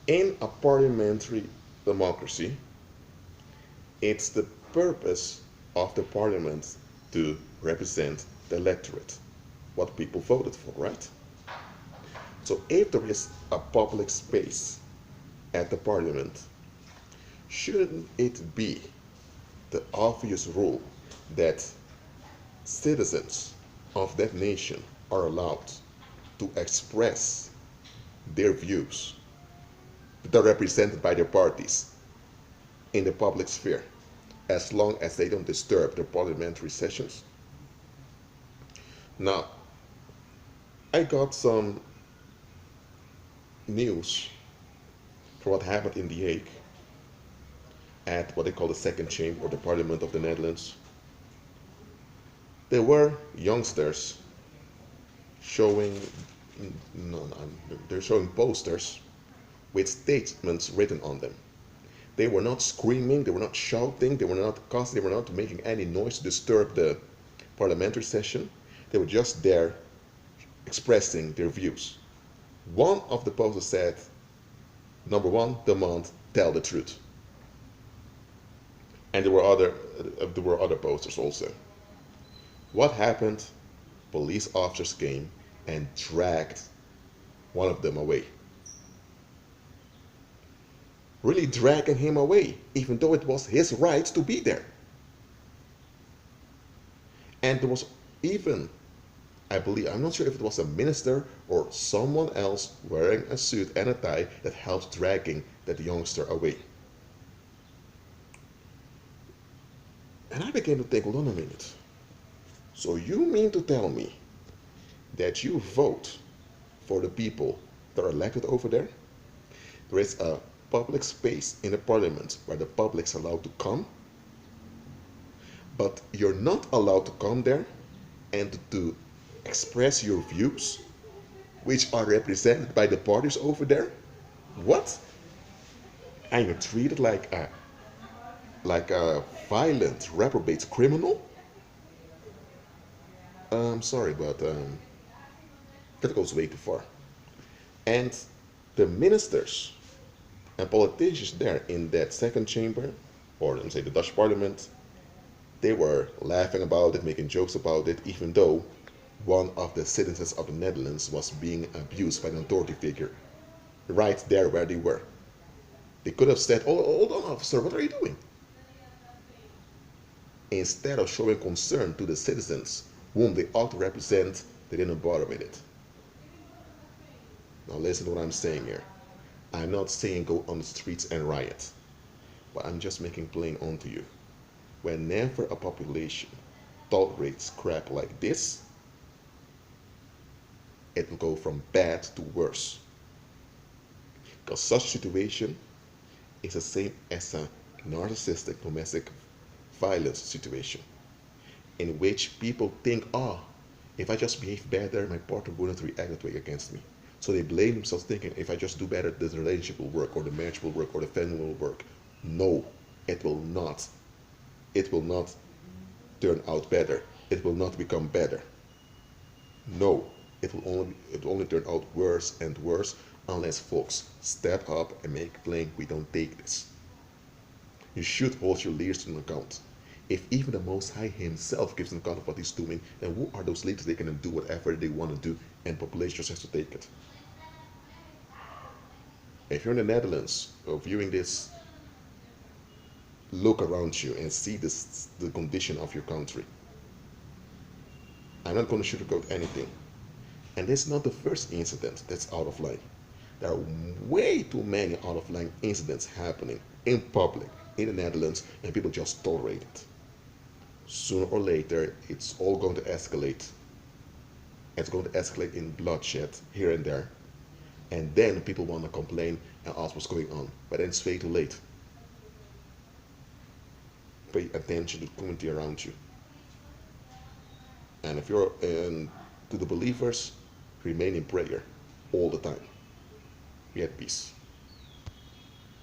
In a parliamentary democracy, it's the purpose of the parliament to represent the electorate, what people voted for, right? So if there is a public space at the parliament, shouldn't it be the obvious rule that citizens of that nation are allowed to express their views that are represented by their parties in the public sphere, as long as they don't disturb the parliamentary sessions? Now, I got some news for what happened in The Hague at what they call the second chamber or the Parliament of the Netherlands. There were youngsters showing, no, they're showing posters with statements written on them. They were not screaming, they were not shouting, they were not cussing, they were not making any noise to disturb the parliamentary session. They were just there expressing their views. One of the posters said, number one, demand, tell the truth. And there were other posters also. What happened? Police officers came and dragged one of them away. Really dragging him away, even though it was his right to be there. And there was even, I believe, I'm not sure if it was a minister or someone else wearing a suit and a tie that helped dragging that youngster away. And I began to think, hold on a minute. So you mean to tell me that you vote for the people that are elected over there? There is a public space in the parliament where the public's allowed to come, but you're not allowed to come there and to express your views, which are represented by the parties over there? What? And you're treated like a violent, reprobate criminal? I'm sorry, but that goes way too far. And the ministers and politicians there in that second chamber, or let me say the Dutch parliament, they were laughing about it, making jokes about it, even though one of the citizens of the Netherlands was being abused by an authority figure right there where they were. They could have said, oh, hold on, officer, what are you doing? Instead of showing concern to the citizens whom they ought to represent, they didn't bother with it. Now listen to what I'm saying here. I'm not saying go on the streets and riot, but I'm just making plain unto you. Whenever a population tolerates crap like this, it will go from bad to worse. Because such situation is the same as a narcissistic domestic violence situation, in which people think, oh, if I just behave better, my partner will not react that way against me. So they blame themselves thinking, if I just do better, the relationship will work, or the marriage will work, or the family will work. No, it will not. It will not turn out better. It will not become better. No, it will only turn out worse and worse unless folks step up and make plain we don't take this. You should hold your leaders to account. If even the Most High himself gives an account of what he's doing, then who are those leaders? They can do whatever they want to do, and the population just has to take it. If you're in the Netherlands or viewing this, look around you and see the condition of your country. I'm not going to sugarcoat anything. And this is not the first incident that's out of line. There are way too many out of line incidents happening in public in the Netherlands, and people just tolerate it. Sooner or later, it's all going to escalate. It's going to escalate in bloodshed here and there. And then people want to complain and ask what's going on. But then it's way too late. Pay attention to the community around you. And if you're to the believers, remain in prayer all the time. Be at peace.